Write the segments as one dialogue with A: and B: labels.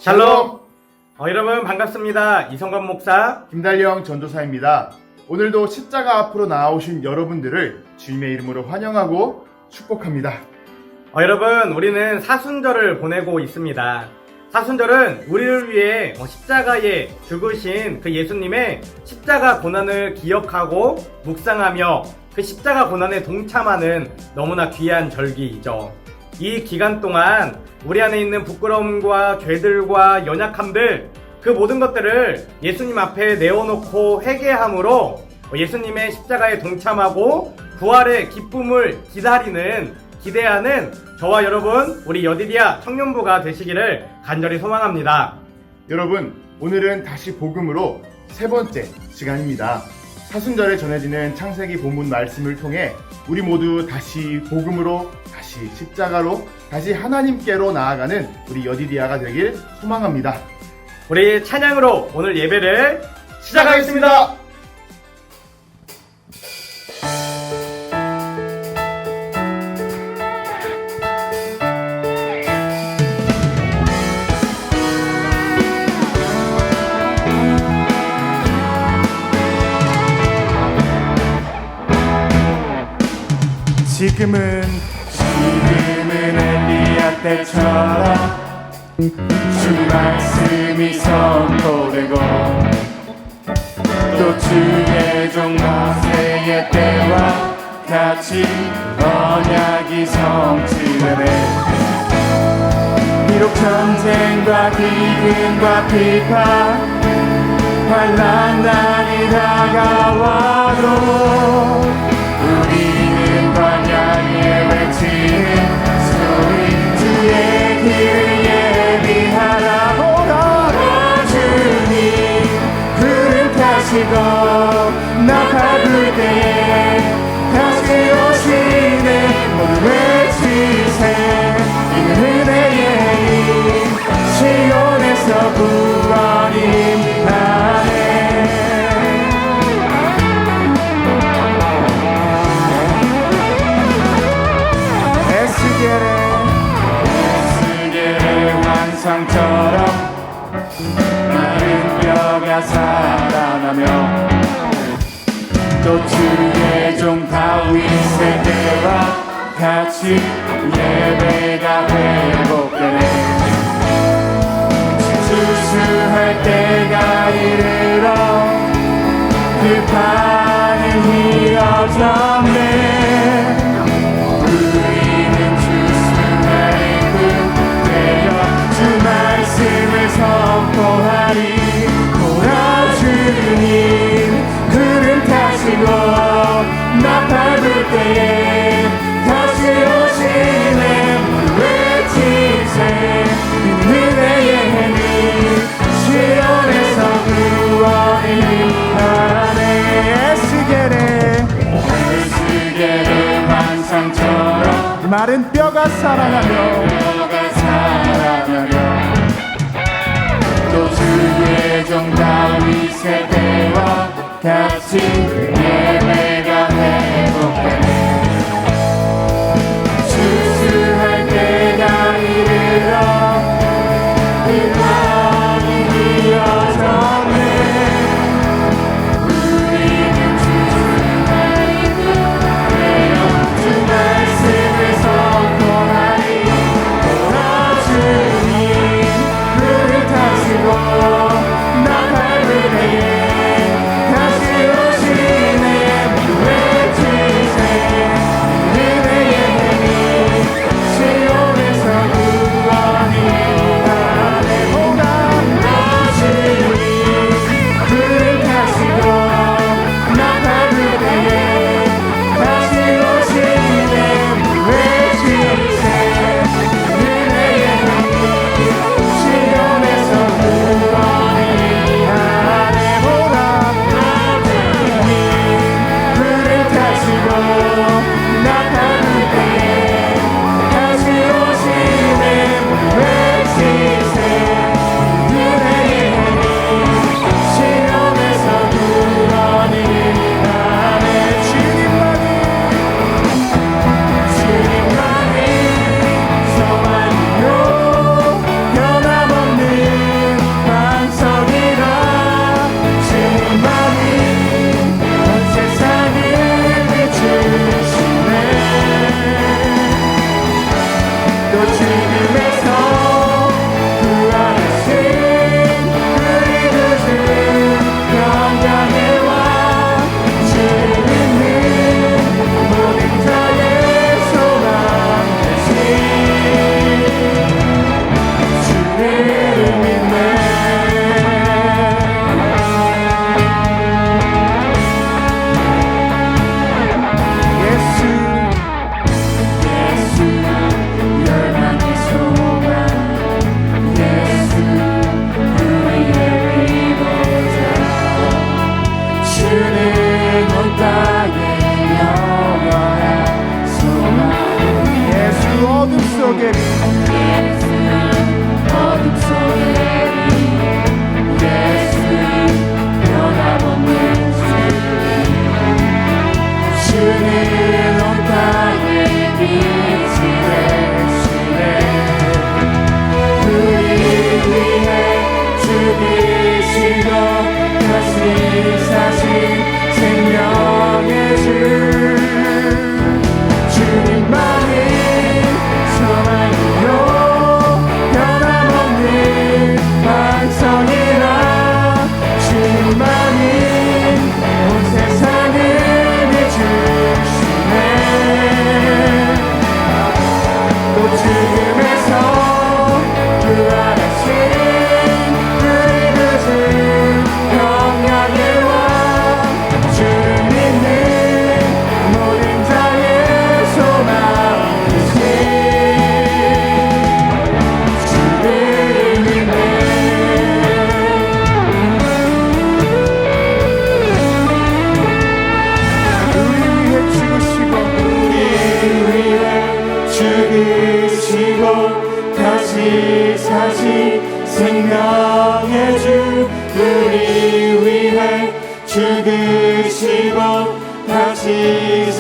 A: 샬롬! 여러분 반갑습니다. 이성관 목사
B: 김달령 전도사입니다. 오늘도 십자가 앞으로 나오신 여러분들을 주님의 이름으로 환영하고 축복합니다.
A: 여러분 우리는 사순절을 보내고 있습니다. 사순절은 우리를 위해 십자가에 죽으신 그 예수님의 십자가 고난을 기억하고 묵상하며 그 십자가 고난에 동참하는 너무나 귀한 절기이죠. 이 기간 동안 우리 안에 있는 부끄러움과 죄들과 연약함들 그 모든 것들을 예수님 앞에 내어놓고 회개함으로 예수님의 십자가에 동참하고 부활의 기쁨을 기대하는 저와 여러분 우리 여디디아 청년부가 되시기를 간절히 소망합니다.
B: 여러분, 오늘은 다시 복음으로 세 번째 시간입니다. 사순절에 전해지는 창세기 본문 말씀을 통해 우리 모두 다시 복음으로, 다시 십자가로, 다시 하나님께로 나아가는 우리 여디디아가 되길 소망합니다.
A: 우리 찬양으로 오늘 예배를 시작하겠습니다.
B: 지금은 엘리야 때처럼 주 말씀이 선포되고 또 주의 종 모세의 때와 같이 언약이 성취되네. 비록 전쟁과 기근과 비판 환난 날이 다가와도 우리는 광야에 외치는 소리 주의 길을 예비하라고 걸어주니 구름 타시고 나팔 불 때에 다시 오시네. 모두 외치세 이는 은혜의 힘 시온에서 구원이 임하네. 에스겔의 환상처럼 마른 뼈가 살아나며 또 주의 종 다윗의 때와 같이 예배가 회복되네. 추수할 때가 이르러 그 판을 휘어졌네. 선포하리. 오라 주님 구름 타시고 나팔 불 때에 다시 오시네. 외치세 은혜의 힘이 시온에서 구원이 임하네. 에스겔의 환상처럼 마른 뼈가 살아나며 또 주의 종 다윗의 때와 같이 예배가 회복되네. 추수할 때가 이르러 그 판이 이어졌네. 우리는 추수할 때여 주 말씀을 선포하리. 오라 주님 구름 타시고 나팔 불 때에 다시 오시네.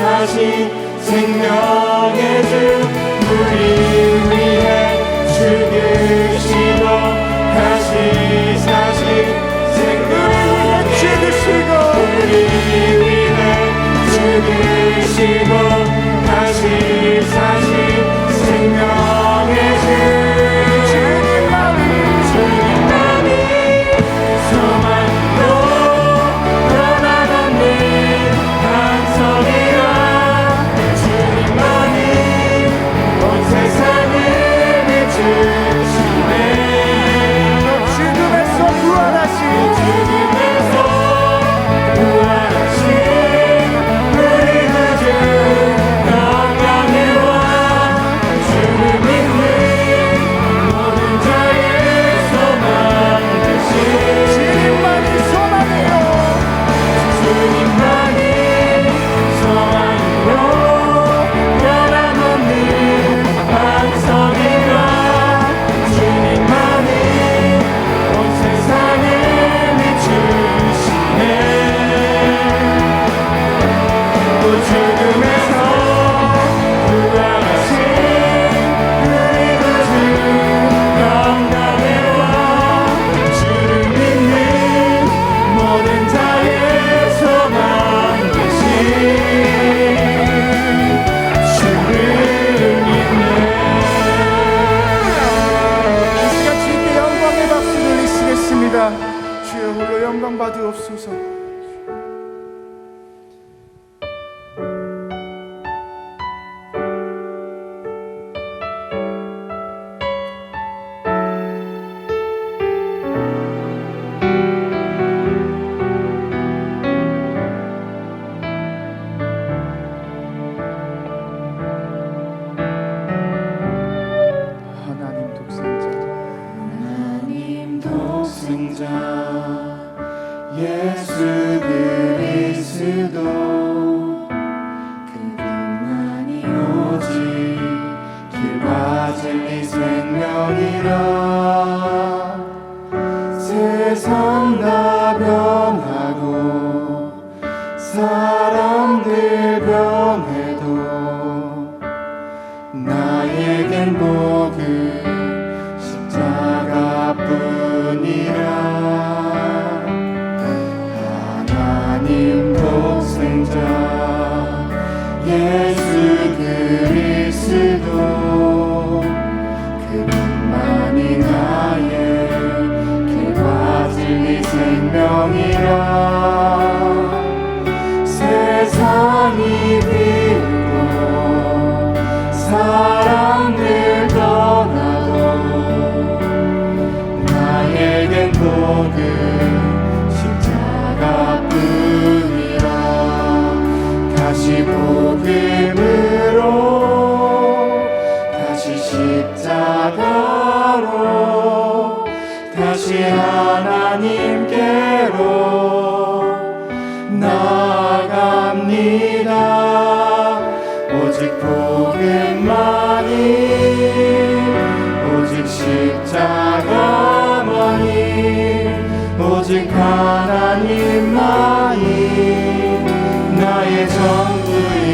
C: 사신 생명의 주 우리 위해 죽으시고 다시 사신 생명의 죽으시고 우리 위해 죽으시고 다시 사신 생명의 주 주님만이 소망도 변함없는 반석이라 주님만이 온 세상을 비추시네 죽음에서 부활하신 우리 구주 영광의 왕 주를 믿는 모든 자의 소망 되신 주님만이 소망이요 주님만이 소망이요 변함없는 반석이라 주님만이 온 세상을 비추시네 또 죽음에서 부활하신 우리 구주 영광의 왕 주를 믿는 모든 자의 소망 되신 주를 믿네 이 시간 주님께 영광의 박수 돌리시겠습니다 주여 홀로 영광 받으옵소서 하나님 독생자 예수 그리스도 그분만이 오직 길과 진리 생명이라 세상 다 변하고 사람들 변해도 나에겐 복음 십자가뿐이라 하나님 독생자 예수 그리스도 그분만이 나의 길과 진리 생명이라 세상이 비우고 사람들 떠나도 나에겐 복음 십자가뿐이라 다시 복음으로 다시 십자가로 다시 하나님께로 나아갑니다 오직 복음만이 오직 십자가만이 오직 하나님만이 나의 전부입니다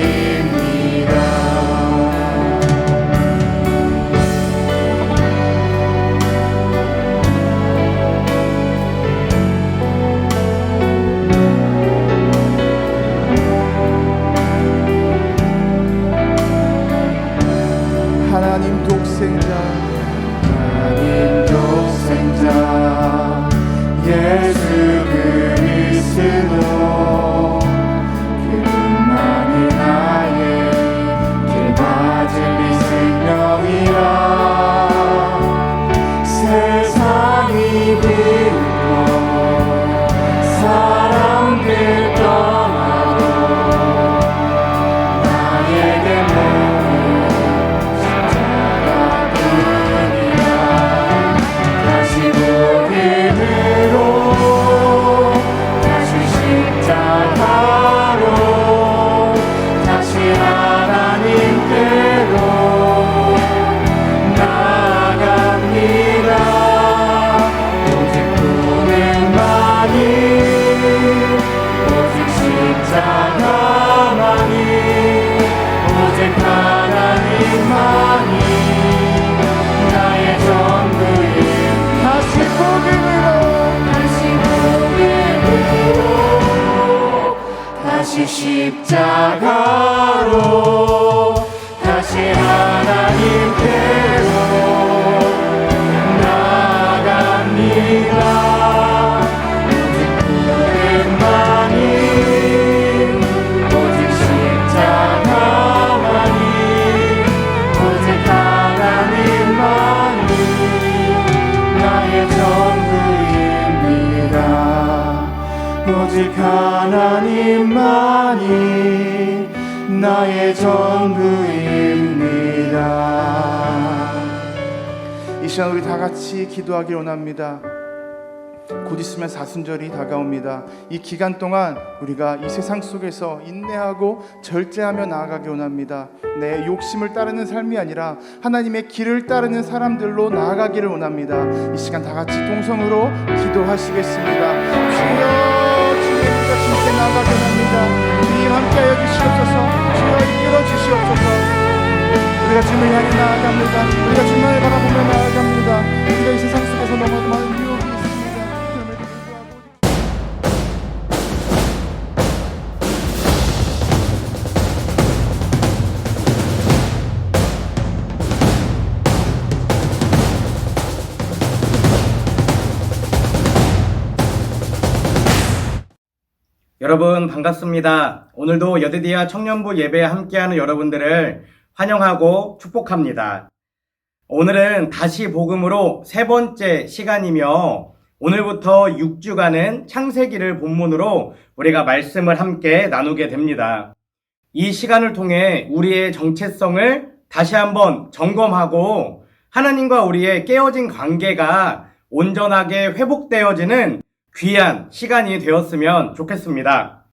C: 오직 십자가로 다시 하나님께로 나아갑니다. 오직 그분만이 오직 십자가만이 오직 하나님만이 나의 전부입니다. 오직 하나님만이 나의 전부입니다. 이 시간 우리 다 같이 기도하길 원합니다. 곧 있으면 사순절이 다가옵니다. 이 기간 동안 우리가 이 세상 속에서 인내하고 절제하며 나아가길 원합니다. 내 욕심을 따르는 삶이 아니라 하나님의 길을 따르는 사람들로 나아가기를 원합니다. 이 시간 다 같이 동성으로 기도하시겠습니다. 주여, 주님과 주님께 나아가길 원합니다. 주님 함께하여 주시옵소서. 주여 이끌어 주시옵소서. 우리가 주님을 향해 나아갑니다. 우리가 주님을 바라보며 나아갑니다. 우리가 이 세상 속에서 너무도 많은 유혹이 있습니다. 그럼에도 불구하고
A: 여러분 반갑습니다. 오늘도 여드디아 청년부 예배에 함께하는 여러분들을 환영하고 축복합니다. 오늘은 다시 복음으로 세 번째 시간이며 오늘부터 6주간은 창세기를 본문으로 우리가 말씀을 함께 나누게 됩니다. 이 시간을 통해 우리의 정체성을 다시 한번 점검하고 하나님과 우리의 깨어진 관계가 온전하게 회복되어지는 귀한 시간이 되었으면 좋겠습니다.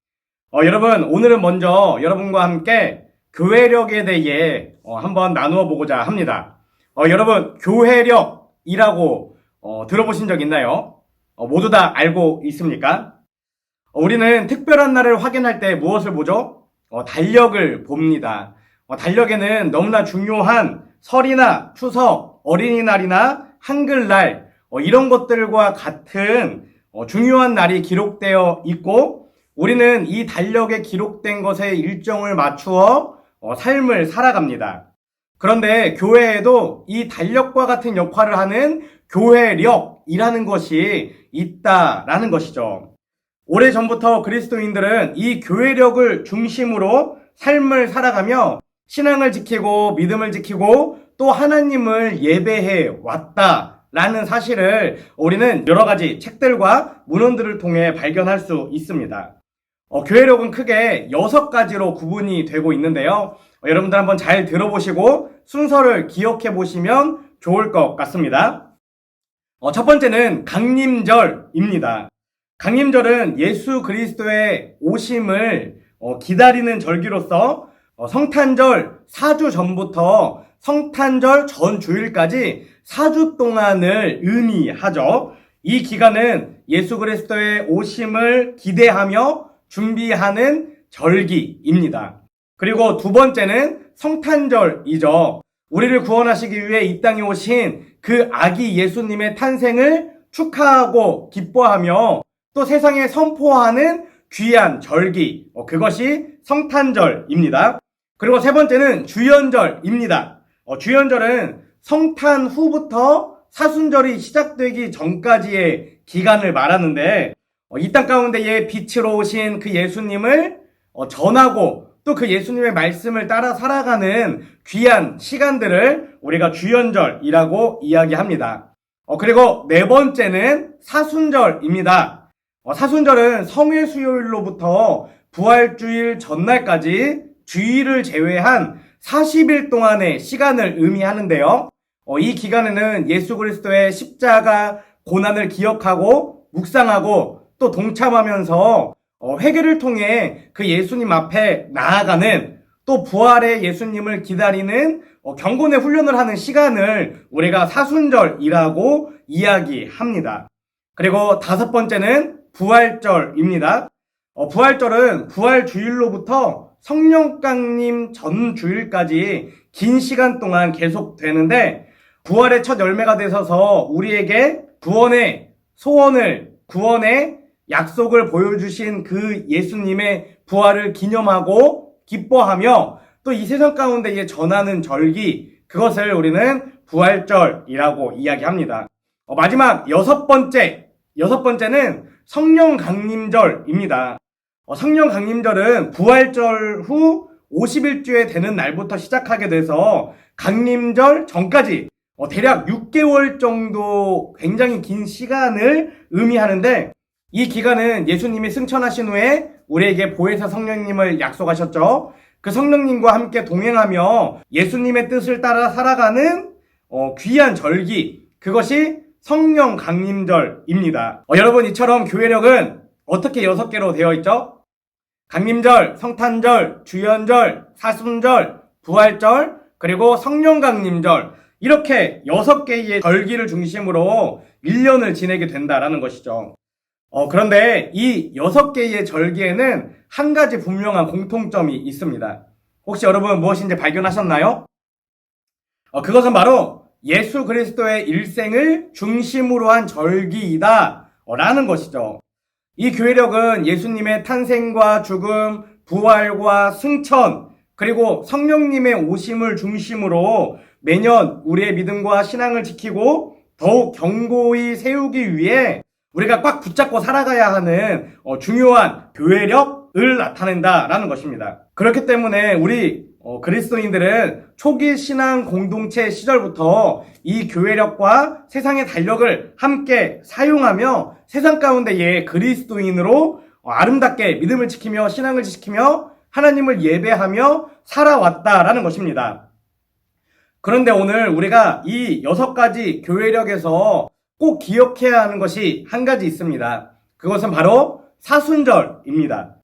A: 여러분, 오늘은 먼저 여러분과 함께 교회력에 대해 한번 나누어 보고자 합니다. 여러분, 교회력이라고 들어보신 적 있나요? 모두 다 알고 있습니까? 우리는 특별한 날을 확인할 때 무엇을 보죠? 달력을 봅니다. 달력에는 너무나 중요한 설이나 추석, 어린이날이나 한글날 이런 것들과 같은 중요한 날이 기록되어 있고 우리는 이 달력에 기록된 것에 일정을 맞추어 삶을 살아갑니다. 그런데 교회에도 이 달력과 같은 역할을 하는 교회력이라는 것이 있다라는 것이죠. 오래전부터 그리스도인들은 이 교회력을 중심으로 삶을 살아가며 신앙을 지키고 믿음을 지키고 또 하나님을 예배해 왔다라는 사실을 우리는 여러 가지 책들과 문헌들을 통해 발견할 수 있습니다. 교회력은 크게 6가지로 구분이 되고 있는데요. 여러분들 한번 잘 들어보시고 순서를 기억해 보시면 좋을 것 같습니다. 첫 번째는 강림절입니다. 강림절은 예수 그리스도의 오심을 기다리는 절기로서 성탄절 4주 전부터 성탄절 전 주일까지 4주 동안을 의미하죠. 이 기간은 예수 그리스도의 오심을 기대하며 준비하는 절기입니다. 그리고 두 번째는 성탄절이죠. 우리를 구원하시기 위해 이 땅에 오신 그 아기 예수님의 탄생을 축하하고 기뻐하며 또 세상에 선포하는 귀한 절기, 그것이 성탄절입니다. 그리고 세 번째는 주연절입니다. 주연절은 성탄 후부터 사순절이 시작되기 전까지의 기간을 말하는데 이 땅 가운데에 빛으로 오신 그 예수님을 전하고 또 그 예수님의 말씀을 따라 살아가는 귀한 시간들을 우리가 주연절이라고 이야기합니다. 그리고 네 번째는 사순절입니다. 사순절은 성회수요일로부터 부활주일 전날까지 주일을 제외한 40일 동안의 시간을 의미하는데요. 이 기간에는 예수 그리스도의 십자가 고난을 기억하고 묵상하고 또 동참하면서 회개를 통해 그 예수님 앞에 나아가는 또 부활의 예수님을 기다리는 경건의 훈련을 하는 시간을 우리가 사순절이라고 이야기합니다. 그리고 다섯 번째는 부활절입니다. 부활절은 부활주일로부터 성령강림 전 주일까지 긴 시간 동안 계속되는데 부활의 첫 열매가 되셔서 우리에게 구원의 소원을 구원의 약속을 보여주신 그 예수님의 부활을 기념하고 기뻐하며 또 이 세상 가운데에 전하는 절기, 그것을 우리는 부활절이라고 이야기합니다. 마지막 여섯 번째는 성령 강림절입니다. 성령 강림절은 부활절 후 50일째 되는 날부터 시작하게 돼서 강림절 전까지 대략 6개월 정도 굉장히 긴 시간을 의미하는데, 이 기간은 예수님이 승천하신 후에 우리에게 보혜사 성령님을 약속하셨죠. 그 성령님과 함께 동행하며 예수님의 뜻을 따라 살아가는 귀한 절기, 그것이 성령 강림절입니다. 여러분, 이처럼 교회력은 어떻게 6개로 되어 있죠? 강림절, 성탄절, 주연절, 사순절, 부활절, 그리고 성령 강림절, 이렇게 6개의 절기를 중심으로 1년을 지내게 된다라는 것이죠. 그런데 이 6개의 절기에는 한 가지 분명한 공통점이 있습니다. 혹시 여러분 무엇인지 발견하셨나요? 그것은 바로 예수 그리스도의 일생을 중심으로 한 절기이다 라는 것이죠. 이 교회력은 예수님의 탄생과 죽음, 부활과 승천, 그리고 성령님의 오심을 중심으로 매년 우리의 믿음과 신앙을 지키고 더욱 견고히 세우기 위해 우리가 꽉 붙잡고 살아가야 하는 중요한 교회력을 나타낸다라는 것입니다. 그렇기 때문에 우리 그리스도인들은 초기 신앙 공동체 시절부터 이 교회력과 세상의 달력을 함께 사용하며 세상 가운데에 그리스도인으로 아름답게 믿음을 지키며 신앙을 지키며 하나님을 예배하며 살아왔다라는 것입니다. 그런데 오늘 우리가 이 6가지 교회력에서 꼭 기억해야 하는 것이 한 가지 있습니다. 그것은 바로 사순절입니다.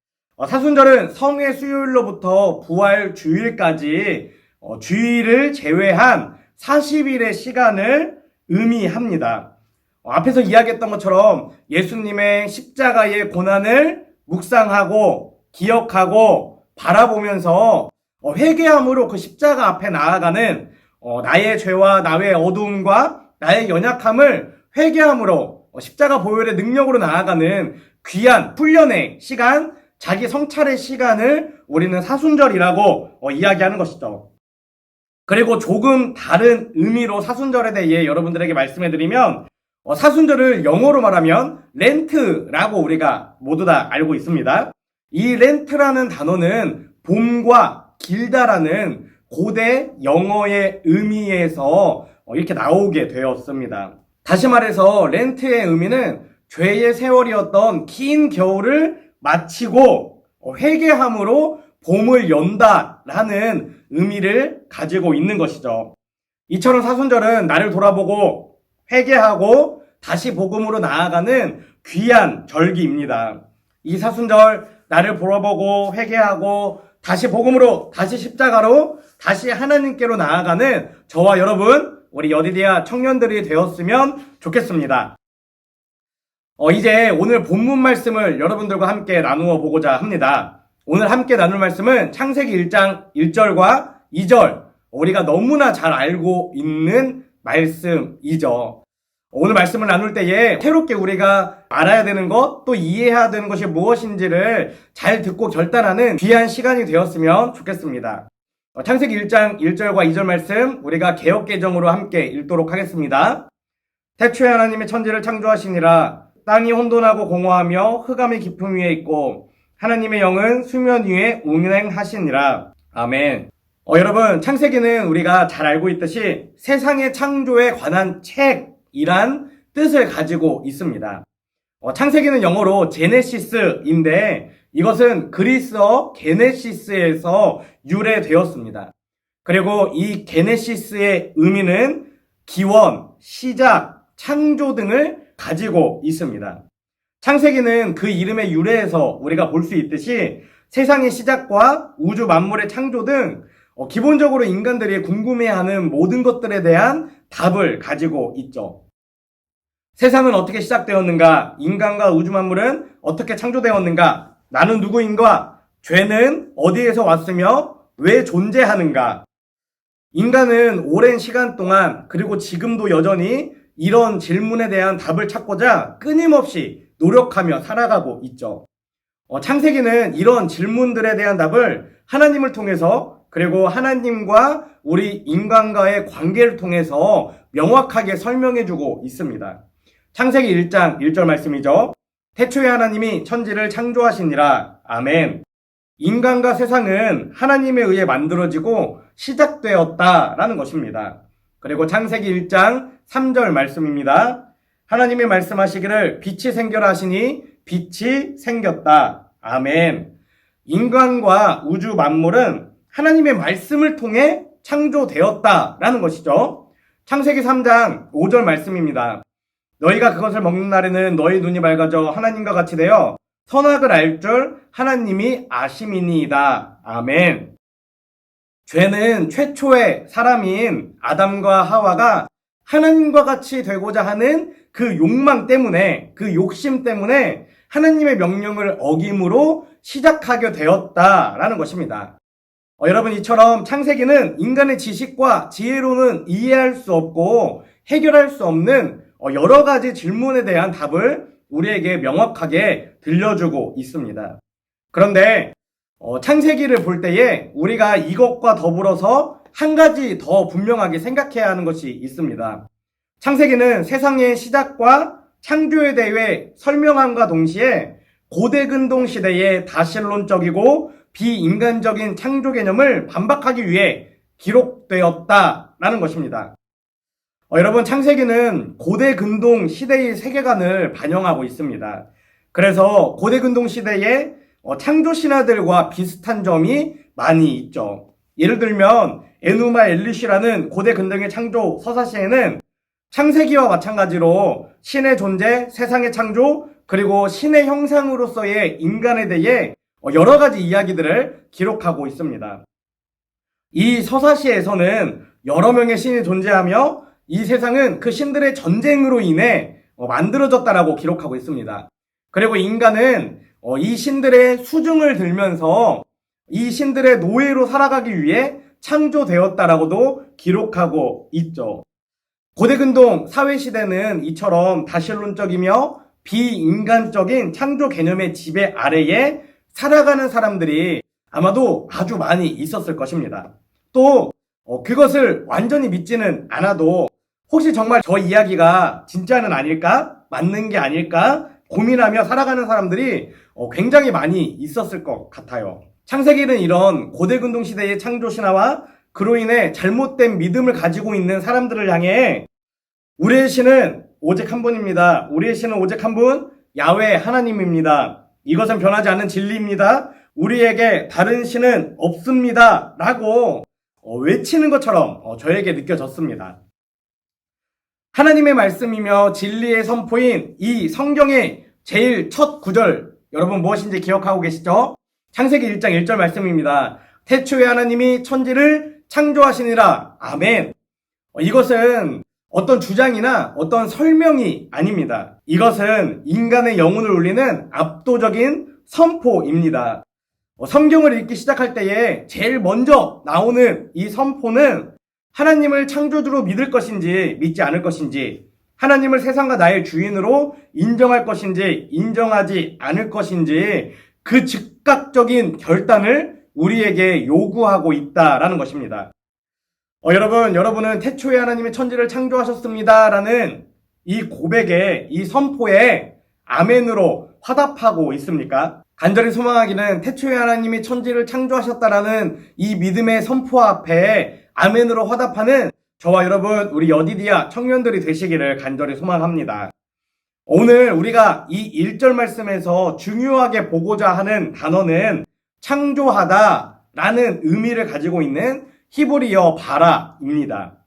A: 사순절은 성회 수요일로부터 부활 주일까지 주일을 제외한 40일의 시간을 의미합니다. 앞에서 이야기했던 것처럼 예수님의 십자가의 고난을 묵상하고 기억하고 바라보면서 회개함으로 그 십자가 앞에 나아가는 나의 죄와 나의 어두움과 나의 연약함을 회개함으로 십자가 보혈의 능력으로 나아가는 귀한 훈련의 시간, 자기 성찰의 시간을 우리는 사순절이라고 이야기하는 것이죠. 그리고 조금 다른 의미로 사순절에 대해 여러분들에게 말씀해드리면, 사순절을 영어로 말하면 렌트라고 우리가 모두 다 알고 있습니다. 이 렌트라는 단어는 봄과 길다라는 고대 영어의 의미에서 이렇게 나오게 되었습니다. 다시 말해서 렌트의 의미는 죄의 세월이었던 긴 겨울을 마치고 회개함으로 봄을 연다라는 의미를 가지고 있는 것이죠. 이처럼 사순절은 나를 돌아보고 회개하고 다시 복음으로 나아가는 귀한 절기입니다. 이 사순절 나를 돌아보고 회개하고 다시 복음으로, 다시 십자가로, 다시 하나님께로 나아가는 저와 여러분, 우리 여디디아 청년들이 되었으면 좋겠습니다. 이제 오늘 본문 말씀을 여러분들과 함께 나누어 보고자 합니다. 오늘 함께 나눌 말씀은 창세기 1장 1절과 2절, 우리가 너무나 잘 알고 있는 말씀이죠. 오늘 말씀을 나눌 때에 새롭게 우리가 알아야 되는 것, 또 이해해야 되는 것이 무엇인지를 잘 듣고 결단하는 귀한 시간이 되었으면 좋겠습니다. 창세기 1장 1절과 2절 말씀 우리가 개역개정으로 함께 읽도록 하겠습니다. 태초에 하나님의 천지를 창조하시니라. 땅이 혼돈하고 공허하며 흑암이 깊음 위에 있고 하나님의 영은 수면 위에 운행하시니라. 아멘. 여러분, 창세기는 우리가 잘 알고 있듯이 세상의 창조에 관한 책이란 뜻을 가지고 있습니다. 창세기는 영어로 제네시스인데 이것은 그리스어 게네시스에서 유래되었습니다. 그리고 이 게네시스의 의미는 기원, 시작, 창조 등을 가지고 있습니다. 창세기는 그 이름의 유래에서 우리가 볼 수 있듯이 세상의 시작과 우주 만물의 창조 등 기본적으로 인간들이 궁금해하는 모든 것들에 대한 답을 가지고 있죠. 세상은 어떻게 시작되었는가? 인간과 우주 만물은 어떻게 창조되었는가? 나는 누구인가? 죄는 어디에서 왔으며 왜 존재하는가? 인간은 오랜 시간 동안 그리고 지금도 여전히 이런 질문에 대한 답을 찾고자 끊임없이 노력하며 살아가고 있죠. 창세기는 이런 질문들에 대한 답을 하나님을 통해서 그리고 하나님과 우리 인간과의 관계를 통해서 명확하게 설명해주고 있습니다. 창세기 1장 1절 말씀이죠. 태초에 하나님이 천지를 창조하시니라. 아멘. 인간과 세상은 하나님에 의해 만들어지고 시작되었다라는 것입니다. 그리고 창세기 1장 3절 말씀입니다. 하나님이 말씀하시기를 빛이 생겨라 하시니 빛이 생겼다. 아멘. 인간과 우주 만물은 하나님의 말씀을 통해 창조되었다라는 것이죠. 창세기 3장 5절 말씀입니다. 너희가 그것을 먹는 날에는 너희 눈이 밝아져 하나님과 같이 되어 선악을 알 줄 하나님이 아심이니이다. 아멘. 죄는 최초의 사람인 아담과 하와가 하나님과 같이 되고자 하는 그 욕망 때문에, 그 욕심 때문에 하나님의 명령을 어김으로 시작하게 되었다라는 것입니다. 여러분, 이처럼 창세기는 인간의 지식과 지혜로는 이해할 수 없고 해결할 수 없는 여러 가지 질문에 대한 답을 우리에게 명확하게 들려주고 있습니다. 그런데 창세기를 볼 때에 우리가 이것과 더불어서 한 가지 더 분명하게 생각해야 하는 것이 있습니다. 창세기는 세상의 시작과 창조에 대해 설명함과 동시에 고대 근동 시대의 다신론적이고 비인간적인 창조 개념을 반박하기 위해 기록되었다라는 것입니다. 여러분, 창세기는 고대 근동 시대의 세계관을 반영하고 있습니다. 그래서 고대 근동 시대의 창조 신화들과 비슷한 점이 많이 있죠. 예를 들면 에누마 엘리시라는 고대 근동의 창조 서사시에는 창세기와 마찬가지로 신의 존재, 세상의 창조, 그리고 신의 형상으로서의 인간에 대해 여러 가지 이야기들을 기록하고 있습니다. 이 서사시에서는 여러 명의 신이 존재하며 이 세상은 그 신들의 전쟁으로 인해 만들어졌다라고 기록하고 있습니다. 그리고 인간은 이 신들의 수중을 들면서 이 신들의 노예로 살아가기 위해 창조되었다라고도 기록하고 있죠. 고대 근동 사회시대는 이처럼 다신론적이며 비인간적인 창조 개념의 지배 아래에 살아가는 사람들이 아마도 아주 많이 있었을 것입니다. 또 그것을 완전히 믿지는 않아도 혹시 정말 저 이야기가 진짜는 아닐까? 맞는 게 아닐까? 고민하며 살아가는 사람들이 굉장히 많이 있었을 것 같아요. 창세기는 이런 고대 근동 시대의 창조 신화와 그로 인해 잘못된 믿음을 가지고 있는 사람들을 향해 우리의 신은 오직 한 분입니다. 우리의 신은 오직 한 분, 야훼 하나님입니다. 이것은 변하지 않는 진리입니다. 우리에게 다른 신은 없습니다. 라고 외치는 것처럼 저에게 느껴졌습니다. 하나님의 말씀이며 진리의 선포인 이 성경의 제일 첫 구절, 여러분 무엇인지 기억하고 계시죠? 창세기 1장 1절 말씀입니다. 태초에 하나님이 천지를 창조하시니라. 아멘. 이것은 어떤 주장이나 어떤 설명이 아닙니다. 이것은 인간의 영혼을 울리는 압도적인 선포입니다. 성경을 읽기 시작할 때에 제일 먼저 나오는 이 선포는 하나님을 창조주로 믿을 것인지 믿지 않을 것인지, 하나님을 세상과 나의 주인으로 인정할 것인지 인정하지 않을 것인지 그 즉각적인 결단을 우리에게 요구하고 있다라는 것입니다. 여러분은 태초에 하나님이 천지를 창조하셨습니다라는 이 고백에, 이 선포에 아멘으로 화답하고 있습니까? 간절히 소망하기는 태초에 하나님이 천지를 창조하셨다라는 이 믿음의 선포 앞에 아멘으로 화답하는 저와 여러분, 우리 여디디아 청년들이 되시기를 간절히 소망합니다. 오늘 우리가 이 1절 말씀에서 중요하게 보고자 하는 단어는 창조하다라는 의미를 가지고 있는 히브리어 바라입니다.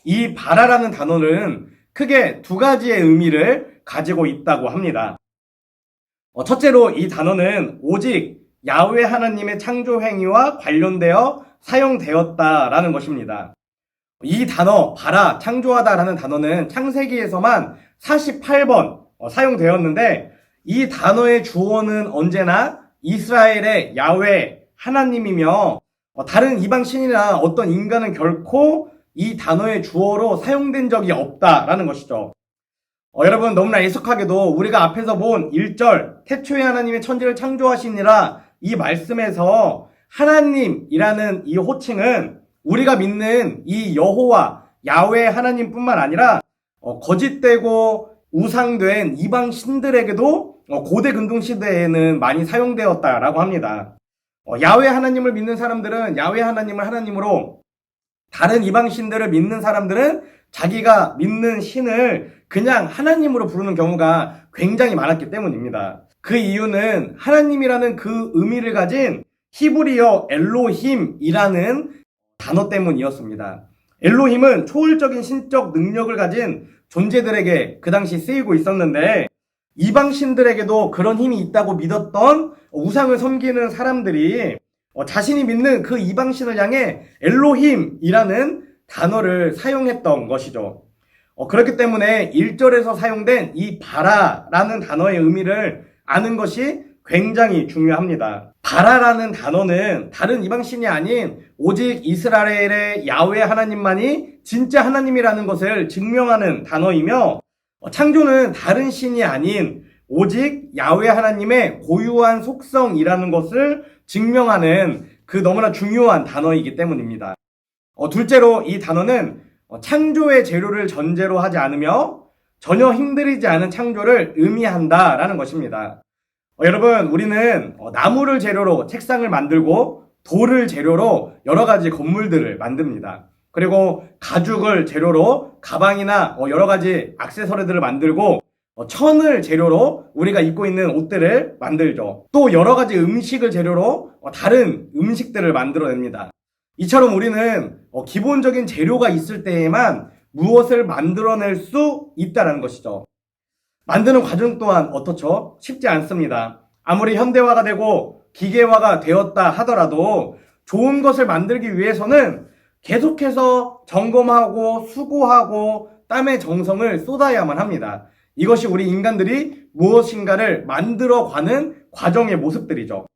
A: 이 바라라는 단어는 크게 두 가지의 의미를 가지고 있다고 합니다. 첫째로 이 단어는 오직 야훼 하나님의 창조 행위와 관련되어 사용되었다라는 것입니다. 이 단어 바라, 창조하다라는 단어는 창세기에서만 48번 사용되었는데 이 단어의 주어는 언제나 이스라엘의 야훼 하나님이며 다른 이방 신이나 어떤 인간은 결코 이 단어의 주어로 사용된 적이 없다라는 것이죠. 여러분 너무나 애석하게도 우리가 앞에서 본 1절 태초에 하나님의 천지를 창조하시니라 이 말씀에서 하나님이라는 이 호칭은 우리가 믿는 이 여호와 야훼 하나님뿐만 아니라 거짓되고 우상된 이방 신들에게도 고대 근동 시대에는 많이 사용되었다라고 합니다. 야훼 하나님을 믿는 사람들은 야훼 하나님을 하나님으로, 다른 이방 신들을 믿는 사람들은 자기가 믿는 신을 그냥 하나님으로 부르는 경우가 굉장히 많았기 때문입니다. 그 이유는 하나님이라는 그 의미를 가진 히브리어 엘로힘이라는 단어 때문이었습니다. 엘로힘은 초월적인 신적 능력을 가진 존재들에게 그 당시 쓰이고 있었는데, 이방 신들에게도 그런 힘이 있다고 믿었던 우상을 섬기는 사람들이 자신이 믿는 그 이방 신을 향해 엘로힘이라는 단어를 사용했던 것이죠. 그렇기 때문에 1절에서 사용된 이 바라라는 단어의 의미를 아는 것이 굉장히 중요합니다. 바라라는 단어는 다른 이방신이 아닌 오직 이스라엘의 야훼 하나님만이 진짜 하나님이라는 것을 증명하는 단어이며, 창조는 다른 신이 아닌 오직 야훼 하나님의 고유한 속성이라는 것을 증명하는 그 너무나 중요한 단어이기 때문입니다. 둘째로 이 단어는 창조의 재료를 전제로 하지 않으며 전혀 힘들이지 않은 창조를 의미한다라는 것입니다. 여러분, 우리는 나무를 재료로 책상을 만들고 돌을 재료로 여러 가지 건물들을 만듭니다. 그리고 가죽을 재료로 가방이나 여러 가지 액세서리들을 만들고, 천을 재료로 우리가 입고 있는 옷들을 만들죠. 또 여러 가지 음식을 재료로 다른 음식들을 만들어냅니다. 이처럼 우리는 기본적인 재료가 있을 때에만 무엇을 만들어낼 수 있다는 것이죠. 만드는 과정 또한 어떻죠? 쉽지 않습니다. 아무리 현대화가 되고 기계화가 되었다 하더라도 좋은 것을 만들기 위해서는 계속해서 점검하고 수고하고 땀의 정성을 쏟아야만 합니다. 이것이 우리 인간들이 무엇인가를 만들어가는 과정의 모습들이죠.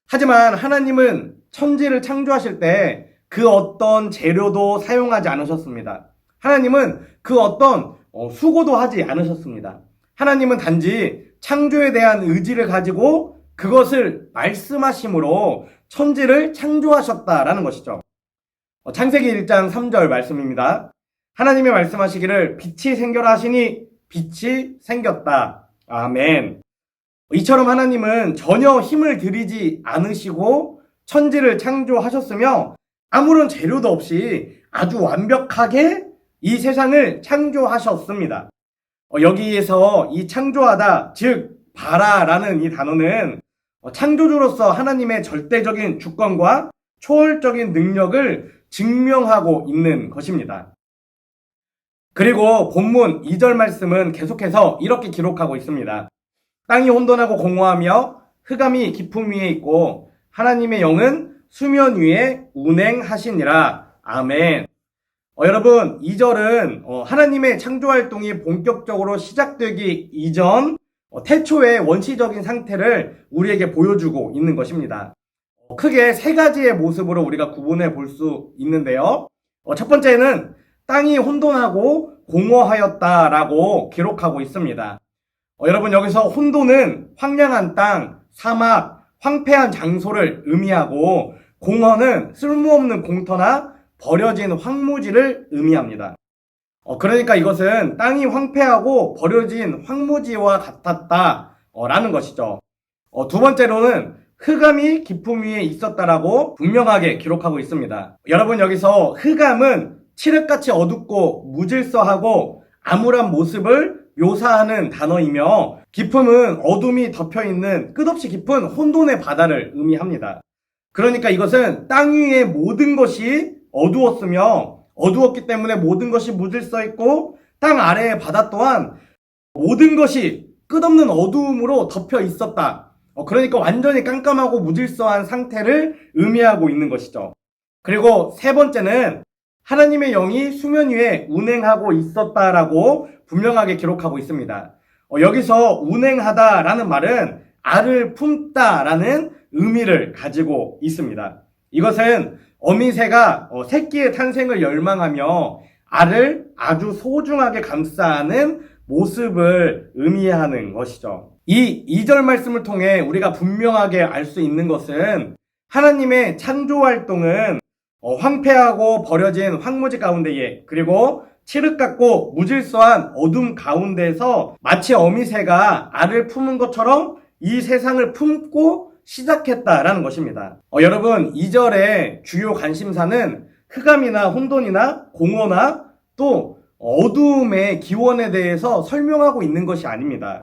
A: 하지만 하나님은 천지를 창조하실 때 그 어떤 재료도 사용하지 않으셨습니다. 하나님은 그 어떤 수고도 하지 않으셨습니다. 하나님은 단지 창조에 대한 의지를 가지고 그것을 말씀하심으로 천지를 창조하셨다라는 것이죠. 창세기 1장 3절 말씀입니다. 하나님이 말씀하시기를 빛이 생겨라 하시니 빛이 생겼다. 아멘. 이처럼 하나님은 전혀 힘을 들이지 않으시고 천지를 창조하셨으며 아무런 재료도 없이 아주 완벽하게 이 세상을 창조하셨습니다. 여기에서 이 창조하다, 즉 바라라는 이 단어는 창조주로서 하나님의 절대적인 주권과 초월적인 능력을 증명하고 있는 것입니다. 그리고 본문 2절 말씀은 계속해서 이렇게 기록하고 있습니다. 땅이 혼돈하고 공허하며 흑암이 깊음 위에 있고 하나님의 영은 수면 위에 운행하시니라. 아멘. 여러분, 2절은 하나님의 창조활동이 본격적으로 시작되기 이전 태초의 원시적인 상태를 우리에게 보여주고 있는 것입니다. 크게 세 가지의 모습으로 우리가 구분해 볼 수 있는데요. 첫 번째는 땅이 혼돈하고 공허하였다라고 기록하고 있습니다. 여러분, 여기서 혼돈은 황량한 땅, 사막, 황폐한 장소를 의미하고, 공허는 쓸모없는 공터나 버려진 황무지를 의미합니다. 그러니까 이것은 땅이 황폐하고 버려진 황무지와 같았다라는 것이죠. 두 번째로는 흑암이 깊음 위에 있었다라고 분명하게 기록하고 있습니다. 여러분, 여기서 흑암은 칠흑같이 어둡고 무질서하고 암울한 모습을 묘사하는 단어이며, 깊음은 어둠이 덮여있는 끝없이 깊은 혼돈의 바다를 의미합니다. 그러니까 이것은 땅 위의 모든 것이 어두웠으며, 어두웠기 때문에 모든 것이 무질서 있고, 땅 아래의 바다 또한 모든 것이 끝없는 어두움으로 덮여 있었다. 그러니까 완전히 깜깜하고 무질서한 상태를 의미하고 있는 것이죠. 그리고 세 번째는 하나님의 영이 수면 위에 운행하고 있었다라고 분명하게 기록하고 있습니다. 여기서 운행하다라는 말은 알을 품다라는 의미를 가지고 있습니다. 이것은 어미새가 새끼의 탄생을 열망하며 알을 아주 소중하게 감싸는 모습을 의미하는 것이죠. 이 2절 말씀을 통해 우리가 분명하게 알 수 있는 것은 하나님의 창조 활동은 황폐하고 버려진 황무지 가운데에 그리고 칠흑 같고 무질서한 어둠 가운데서 마치 어미새가 알을 품은 것처럼 이 세상을 품고 시작했다라는 것입니다. 여러분 2절의 주요 관심사는 흑암이나 혼돈이나 공허나 또 어두움의 기원에 대해서 설명하고 있는 것이 아닙니다.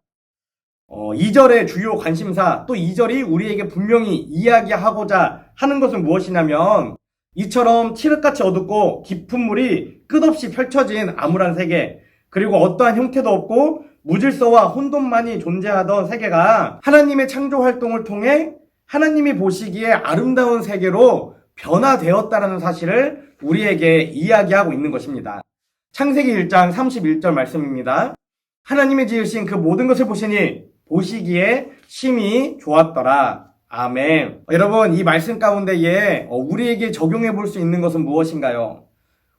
A: 2절의 주요 관심사 또 2절이 우리에게 분명히 이야기하고자 하는 것은 무엇이냐면 이처럼 칠흑같이 어둡고 깊은 물이 끝없이 펼쳐진 암울한 세계 그리고 어떠한 형태도 없고 무질서와 혼돈만이 존재하던 세계가 하나님의 창조 활동을 통해 하나님이 보시기에 아름다운 세계로 변화되었다는 사실을 우리에게 이야기하고 있는 것입니다. 창세기 1장 31절 말씀입니다. 하나님이 지으신 그 모든 것을 보시니 보시기에 심히 좋았더라. 아멘. 여러분 이 말씀 가운데에 우리에게 적용해 볼 수 있는 것은 무엇인가요?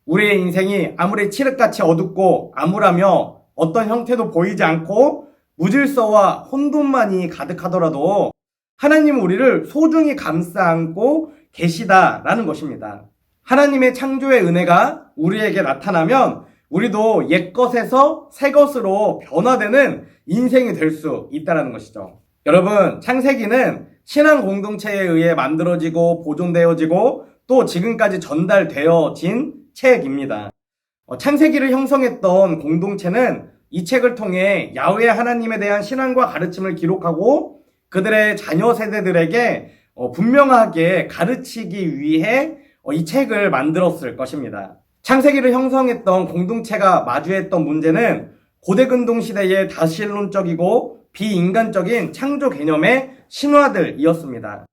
A: 우리의 인생이 아무리 칠흑같이 어둡고 암울하며 어떤 형태도 보이지 않고 무질서와 혼돈만이 가득하더라도 하나님은 우리를 소중히 감싸 안고 계시다라는 것입니다. 하나님의 창조의 은혜가 우리에게 나타나면 우리도 옛것에서 새것으로 변화되는 인생이 될 수 있다는 것이죠. 여러분 창세기는 신앙 공동체에 의해 만들어지고 보존되어지고 또 지금까지 전달되어진 책입니다. 창세기를 형성했던 공동체는 이 책을 통해 야훼 하나님에 대한 신앙과 가르침을 기록하고 그들의 자녀 세대들에게 분명하게 가르치기 위해 이 책을 만들었을 것입니다. 창세기를 형성했던 공동체가 마주했던 문제는 고대 근동 시대의 다신론적이고 비인간적인 창조 개념의 신화들이었습니다.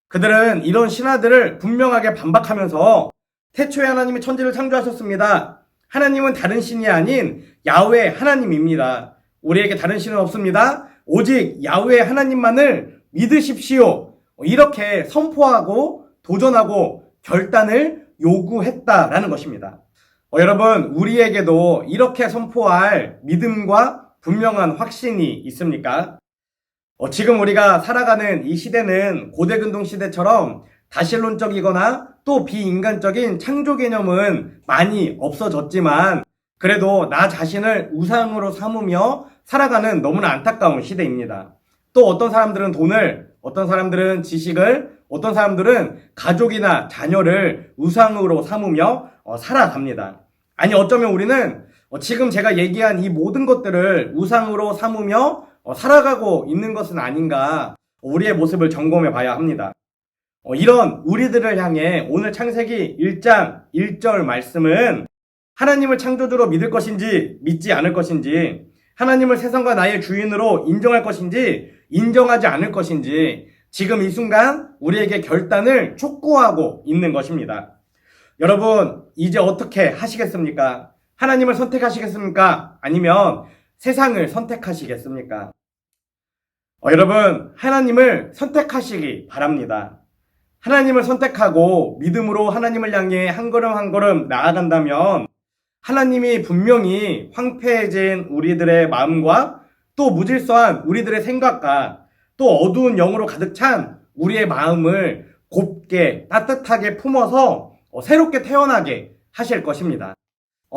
A: 그들은 이런 신화들을 분명하게 반박하면서 태초에 하나님이 천지를 창조하셨습니다. 하나님은 다른 신이 아닌 야훼 하나님입니다. 우리에게 다른 신은 없습니다. 오직 야훼 하나님만을 믿으십시오. 이렇게 선포하고 도전하고 결단을 요구했다라는 것입니다. 여러분 우리에게도 이렇게 선포할 믿음과 분명한 확신이 있습니까? 지금 우리가 살아가는 이 시대는 고대 근동 시대처럼 다신론적이거나 또 비인간적인 창조 개념은 많이 없어졌지만 그래도 나 자신을 우상으로 삼으며 살아가는 너무나 안타까운 시대입니다. 또 어떤 사람들은 돈을, 어떤 사람들은 지식을, 어떤 사람들은 가족이나 자녀를 우상으로 삼으며 살아갑니다. 아니 어쩌면 우리는 지금 제가 얘기한 이 모든 것들을 우상으로 삼으며 살아가고 있는 것은 아닌가 우리의 모습을 점검해 봐야 합니다. 이런 우리들을 향해 오늘 창세기 1장 1절 말씀은 하나님을 창조주로 믿을 것인지 믿지 않을 것인지 하나님을 세상과 나의 주인으로 인정할 것인지 인정하지 않을 것인지 지금 이 순간 우리에게 결단을 촉구하고 있는 것입니다. 여러분 이제 어떻게 하시겠습니까? 하나님을 선택하시겠습니까? 아니면 세상을 선택하시겠습니까? 여러분 하나님을 선택하시기 바랍니다. 하나님을 선택하고 믿음으로 하나님을 향해 한 걸음 한 걸음 나아간다면 하나님이 분명히 황폐해진 우리들의 마음과 또 무질서한 우리들의 생각과 또 어두운 영으로 가득 찬 우리의 마음을 곱게 따뜻하게 품어서 새롭게 태어나게 하실 것입니다.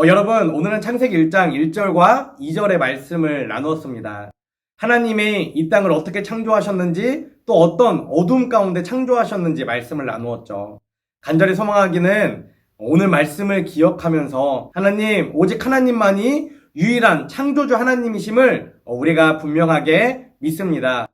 A: 여러분 오늘은 창세기 1장 1절과 2절의 말씀을 나누었습니다. 하나님이 이 땅을 어떻게 창조하셨는지 또 어떤 어둠 가운데 창조하셨는지 말씀을 나누었죠. 간절히 소망하기는 오늘 말씀을 기억하면서 하나님 오직 하나님만이 유일한 창조주 하나님이심을 우리가 분명하게 믿습니다.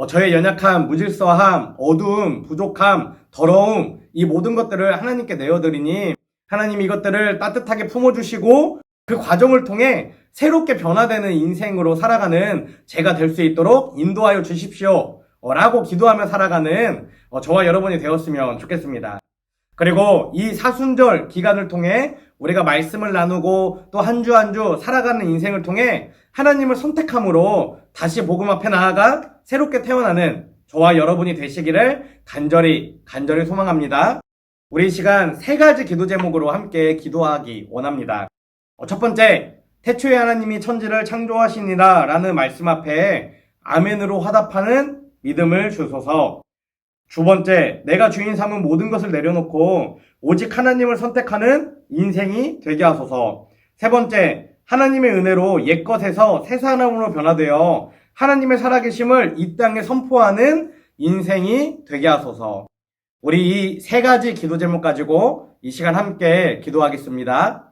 A: 저의 연약함, 무질서함, 어두움, 부족함, 더러움 이 모든 것들을 하나님께 내어드리니 하나님 이것들을 따뜻하게 품어주시고 그 과정을 통해 새롭게 변화되는 인생으로 살아가는 제가 될 수 있도록 인도하여 주십시오 라고 기도하며 살아가는 저와 여러분이 되었으면 좋겠습니다. 그리고 이 사순절 기간을 통해 우리가 말씀을 나누고 또 한 주 한 주 살아가는 인생을 통해 하나님을 선택함으로 다시 복음 앞에 나아가 새롭게 태어나는 저와 여러분이 되시기를 간절히 소망합니다. 우리 이 시간 세 가지 기도 제목으로 함께 기도하기 원합니다. 첫 번째, 태초에 하나님이 천지를 창조하시니라 라는 말씀 앞에 아멘으로 화답하는 믿음을 주소서. 두 번째, 내가 주인 삼은 모든 것을 내려놓고 오직 하나님을 선택하는 인생이 되게 하소서. 세 번째, 하나님의 은혜로 옛것에서 새 사람으로 변화되어 하나님의 살아계심을 이 땅에 선포하는 인생이 되게 하소서. 우리 이 세 가지 기도 제목 가지고 이 시간 함께 기도하겠습니다.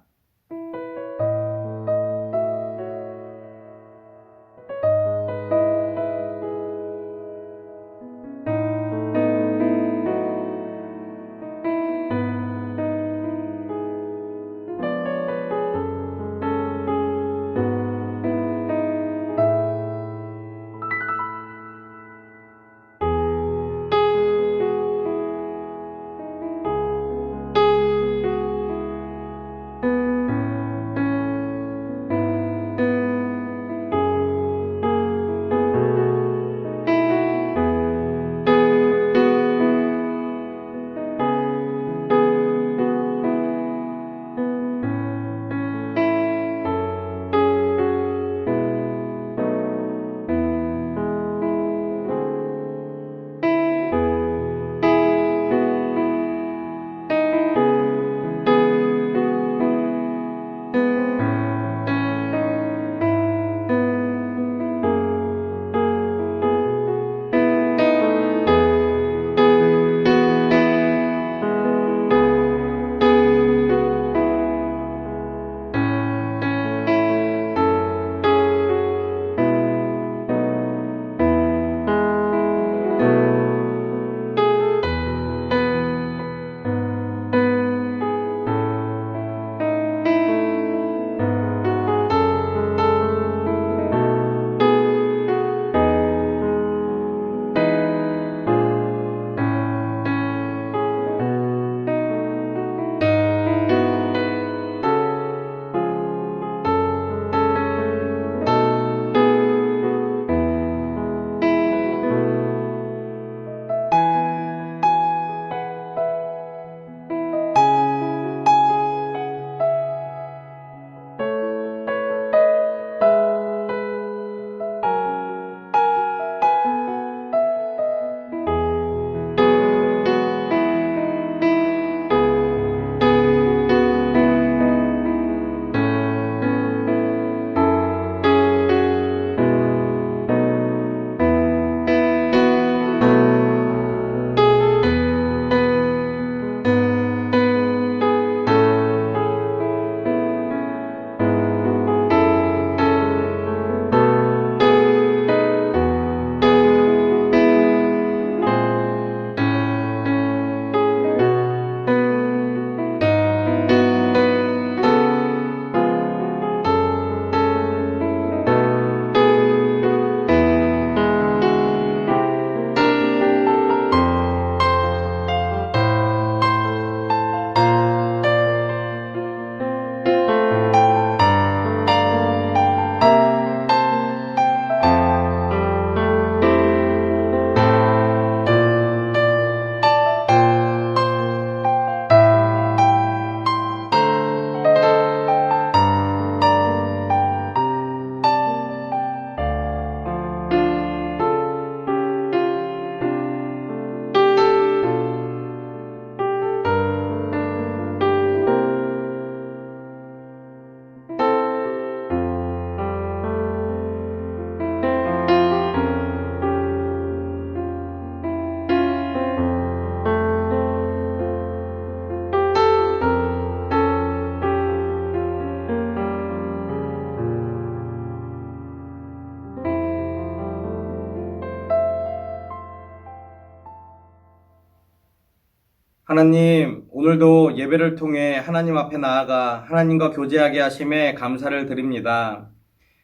A: 하나님, 오늘도 예배를 통해 하나님 앞에 나아가 하나님과 교제하게 하심에 감사를 드립니다.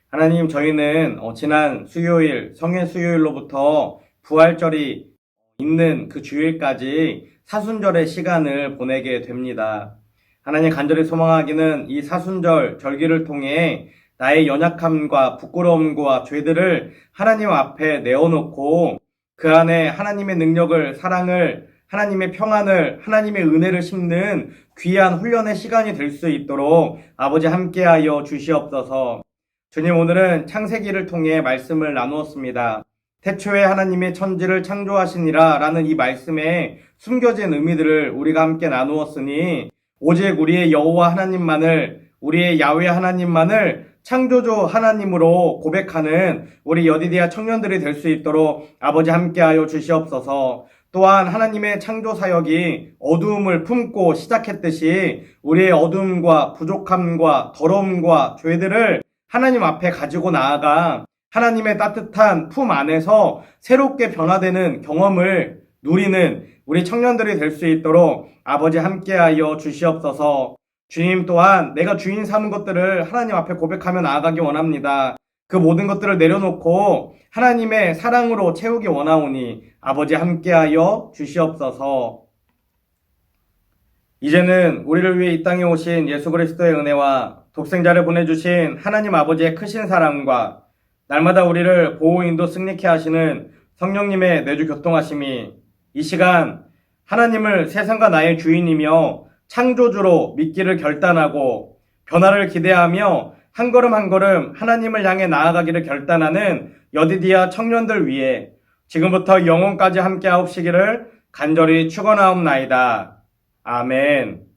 A: 하나님, 저희는 지난 수요일, 성회 수요일로부터 부활절이 있는 그 주일까지 사순절의 시간을 보내게 됩니다. 하나님, 간절히 소망하기는 이 사순절 절기를 통해 나의 연약함과 부끄러움과 죄들을 하나님 앞에 내어놓고 그 안에 하나님의 능력을, 사랑을, 하나님의 평안을, 하나님의 은혜를 심는 귀한 훈련의 시간이 될 수 있도록 아버지 함께하여 주시옵소서. 주님, 오늘은 창세기를 통해 말씀을 나누었습니다. 태초에 하나님의 천지를 창조하시니라 라는 이 말씀에 숨겨진 의미들을 우리가 함께 나누었으니 오직 우리의 여호와 하나님만을, 우리의 야훼 하나님만을 창조주 하나님으로 고백하는 우리 여디디아 청년들이 될 수 있도록 아버지 함께하여 주시옵소서. 또한 하나님의 창조 사역이 어두움을 품고 시작했듯이 우리의 어두움과 부족함과 더러움과 죄들을 하나님 앞에 가지고 나아가 하나님의 따뜻한 품 안에서 새롭게 변화되는 경험을 누리는 우리 청년들이 될 수 있도록 아버지 함께하여 주시옵소서. 주님, 또한 내가 주인 삼은 것들을 하나님 앞에 고백하며 나아가기 원합니다. 그 모든 것들을 내려놓고 하나님의 사랑으로 채우기 원하오니 아버지 함께하여 주시옵소서. 이제는 우리를 위해 이 땅에 오신 예수 그리스도의 은혜와 독생자를 보내주신 하나님 아버지의 크신 사랑과 날마다 우리를 보호 인도 승리케 하시는 성령님의 내주 교통하심이 이 시간 하나님을 세상과 나의 주인이며 창조주로 믿기를 결단하고 변화를 기대하며 한 걸음 한 걸음 하나님을 향해 나아가기를 결단하는 여디디아 청년들 위해 지금부터 영원까지 함께 하옵시기를 간절히 축원하옵나이다. 아멘.